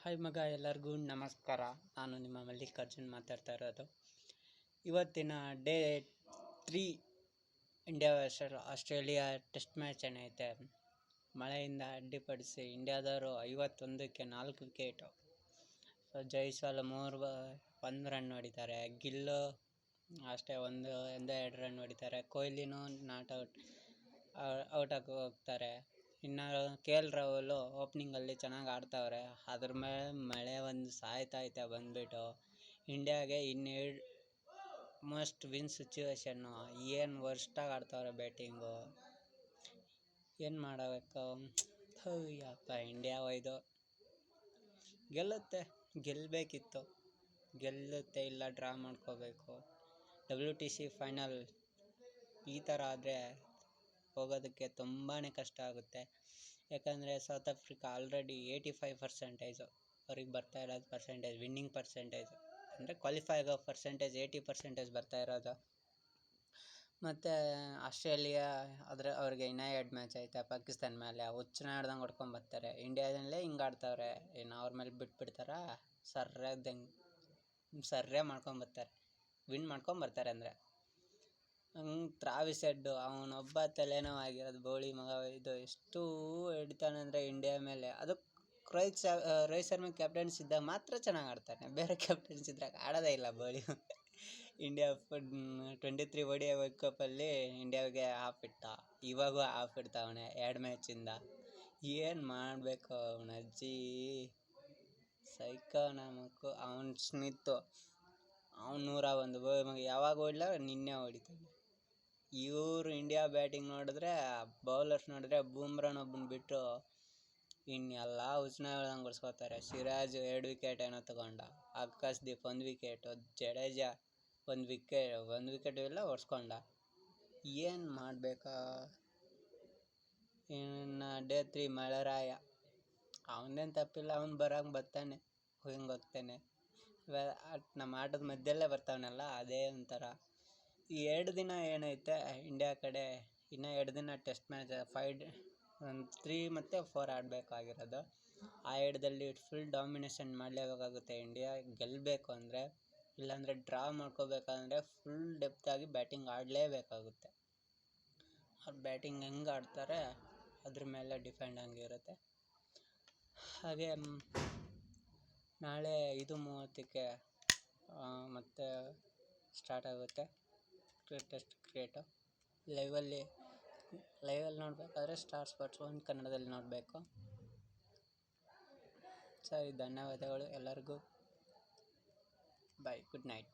Hi ಮಗ, ಎಲ್ಲರಿಗೂ ನಮಸ್ಕಾರ. ನಾನು ನಿಮ್ಮ ಮಲ್ಲಿಕಾರ್ಜುನ್ ಮಾತಾಡ್ತಾ ಇರೋದು. ಇವತ್ತಿನ day 3 India versus Australia test match ಏನೈತೆ, ಮಳೆಯಿಂದ ಅಡ್ಡಿಪಡಿಸಿ ಇಂಡಿಯಾದವರು 51ಕ್ಕೆ 4 ವಿಕೆಟು. ಜೈಸ್ವಾಲ್ 1 ರನ್ ಹೊಡಿತಾರೆ, ಗಿಲ್ಲು ಅಷ್ಟೇ 1-2 ರನ್ ಹೊಡಿತಾರೆ, ಕೊಹ್ಲಿನೂ ನಾಟ್ ಔಟ್ ಆಗಿ ಹೋಗ್ತಾರೆ. ಇನ್ನು KL ರಾಹುಲ್ ಓಪನಿಂಗಲ್ಲಿ ಚೆನ್ನಾಗಿ ಆಡ್ತಾವ್ರೆ. ಅದ್ರ ಮೇಲೆ ಮಳೆ ಒಂದು ಸಾಯ್ತೈತೆ ಬಂದ್ಬಿಟ್ಟು ಇಂಡಿಯಾಗೆ ಇನ್ನೆರಡು ಮಸ್ಟ್ ವಿನ್ ಸಿಚುವೇಶನ್ನು. ಏನು ವರ್ಸ್ಟಾಗಿ ಆಡ್ತಾವ್ರೆ ಬ್ಯಾಟಿಂಗು, ಏನು ಮಾಡಬೇಕು. ಯಪ್ಪ, ಇಂಡಿಯಾ ಒಯ್ದು ಗೆಲ್ಲಬೇಕಿತ್ತು, ಗೆಲ್ಲುತ್ತೆ ಇಲ್ಲ ಡ್ರಾ ಮಾಡ್ಕೋಬೇಕು. WTC ಫೈನಲ್ ಈ ಥರ ಆದರೆ ಹೋಗೋದಕ್ಕೆ ತುಂಬಾ ಕಷ್ಟ ಆಗುತ್ತೆ. ಯಾಕಂದರೆ ಸೌತ್ ಆಫ್ರಿಕಾ ಆಲ್ರೆಡಿ 85% ಅವ್ರಿಗೆ ಬರ್ತಾ ಇರೋದು ಪರ್ಸೆಂಟೇಜ್, ವಿನ್ನಿಂಗ್ ಪರ್ಸೆಂಟೇಜ್ ಅಂದರೆ ಕ್ವಾಲಿಫೈ ಆಗೋ ಪರ್ಸೆಂಟೇಜ್ 80% ಬರ್ತಾ ಇರೋದು. ಮತ್ತು ಆಸ್ಟ್ರೇಲಿಯಾ ಅವ್ರಿಗೆ ಇನ್ನೂ 2 ಮ್ಯಾಚ್ ಐತೆ ಪಾಕಿಸ್ತಾನ ಮೇಲೆ, ಹುಚ್ಚನ ಹಿಡ್ದಂಗೆ ಹೊಡ್ಕೊಂಬರ್ತಾರೆ. ಇಂಡಿಯಾದಲ್ಲೇ ಹಿಂಗೆ ಆಡ್ತಾವ್ರೆ, ಇನ್ನು ಅವ್ರ ಮೇಲೆ ಬಿಟ್ಬಿಡ್ತಾರ, ಸರ್ರೇ ಮಾಡ್ಕೊಂಬರ್ತಾರೆ, ವಿನ್ ಮಾಡ್ಕೊಂಬರ್ತಾರೆ. ಅಂದರೆ ಟ್ರಾವಿಸ್ ಹೆಡ್ ಅವನೊಬ್ಬ ತಲೆನೋವು ಆಗಿರೋದು ಬೋಳಿ ಮಗ. ಇದು ಎಷ್ಟು ಹಿಡಿತಾನೆ ಅಂದರೆ ಇಂಡಿಯಾ ಮೇಲೆ. ಅದು ರೋಹಿತ್ ಶರ್ಮಾ ಕ್ಯಾಪ್ಟನ್ಸ್ ಇದ್ದಾಗ ಮಾತ್ರ ಚೆನ್ನಾಗಿ ಆಡ್ತಾನೆ, ಬೇರೆ ಕ್ಯಾಪ್ಟನ್ಸ್ ಇದ್ದಾಗ ಆಡೋದೇ ಇಲ್ಲ ಬೋಳಿ. ಇಂಡಿಯಾ 23 ODI ವರ್ಲ್ಡ್ ಕಪ್ಪಲ್ಲಿ ಇಂಡಿಯಾಗೆ ಆಫ್ ಇಟ್ಟ, ಇವಾಗೂ ಆಫ್ ಇಡ್ತಾವನೆ 2 ಮ್ಯಾಚಿಂದ. ಏನು ಮಾಡಬೇಕು ಅವನ ಅಜ್ಜಿ, ಸೈಕೋ ನಮಕು. ಅವನ ಸ್ಮಿತ್ತು ಅವ್ನು 101 ಯಾವಾಗ ಹೊಡ್ಲ ನಿನ್ನೆ ಹೊಡಿತಾನೆ. ಇವರು ಇಂಡಿಯಾ ಬ್ಯಾಟಿಂಗ್ ನೋಡಿದ್ರೆ, ಬೌಲರ್ಸ್ ನೋಡಿದ್ರೆ ಬೂಮ್ರಾನೊಬ್ಬನ ಬಿಟ್ಟು ಇನ್ನೆಲ್ಲ ಹುಚ್ಚನ ಹೇಳ್ದಂಗೆ ಹೊಡ್ಸ್ಕೊತಾರೆ. ಸಿರಾಜ್ 2 ವಿಕೆಟ್ ಏನೋ ತಗೊಂಡ, ಆಕಾಶ್ದೀಪ್ 1 ವಿಕೆಟು, ಜಡೇಜಾ 1 ವಿಕೆಟು ಎಲ್ಲ ಹೊಡ್ಸ್ಕೊಂಡ. ಏನು ಮಾಡಬೇಕಾ. ಇನ್ನು ಡೇ 3 ಮಳೆರಾಯ, ಅವನದೇನು ತಪ್ಪಿಲ್ಲ, ಅವ್ನು ಬರೋಂಗೆ ಬರ್ತಾನೆ, ಹಿಂಗೆ ಹೋಗ್ತಾನೆ. ನಮ್ಮ ಆಟದ ಮಧ್ಯದಲ್ಲೇ ಬರ್ತಾವನಲ್ಲ, ಅದೇ ಒಂಥರ. ಈ 2 ದಿನ ಏನೈತೆ ಇಂಡಿಯಾ ಕಡೆ, ಇನ್ನೂ 2 ದಿನ ಟೆಸ್ಟ್ ಮ್ಯಾಚ್ 3 ಮತ್ತು 4 ಆಡಬೇಕಾಗಿರೋದು. ಆ 2ದಲ್ಲಿ ಫುಲ್ ಡಾಮಿನೇಷನ್ ಮಾಡಲೇಬೇಕಾಗುತ್ತೆ ಇಂಡಿಯಾ ಗೆಲ್ಲಬೇಕು ಅಂದರೆ. ಇಲ್ಲಾಂದರೆ ಡ್ರಾ ಮಾಡ್ಕೋಬೇಕಂದ್ರೆ ಫುಲ್ ಡೆಪ್ತಾಗಿ ಬ್ಯಾಟಿಂಗ್ ಆಡಲೇಬೇಕಾಗುತ್ತೆ. ಅವ್ರು ಬ್ಯಾಟಿಂಗ್ ಹೆಂಗೆ ಆಡ್ತಾರೆ ಅದ್ರ ಮೇಲೆ ಡಿಪೆಂಡ್ ಆಗಿರುತ್ತೆ. ಹಾಗೆ ನಾಳೆ 5:30ಕ್ಕೆ ಮತ್ತೆ ಸ್ಟಾರ್ಟ್ ಆಗುತ್ತೆ ಟೆಸ್ಟ್ ಕ್ರಿಕೆಟು. ಲೈವಲ್ಲಿ ನೋಡಬೇಕಾದ್ರೆ ಸ್ಟಾರ್ ಸ್ಪೋರ್ಟ್ಸ್ 1 ಕನ್ನಡದಲ್ಲಿ ನೋಡಬೇಕು. ಸರಿ, ಧನ್ಯವಾದಗಳು ಎಲ್ಲರಿಗೂ. ಬಾಯ್, ಗುಡ್ ನೈಟ್.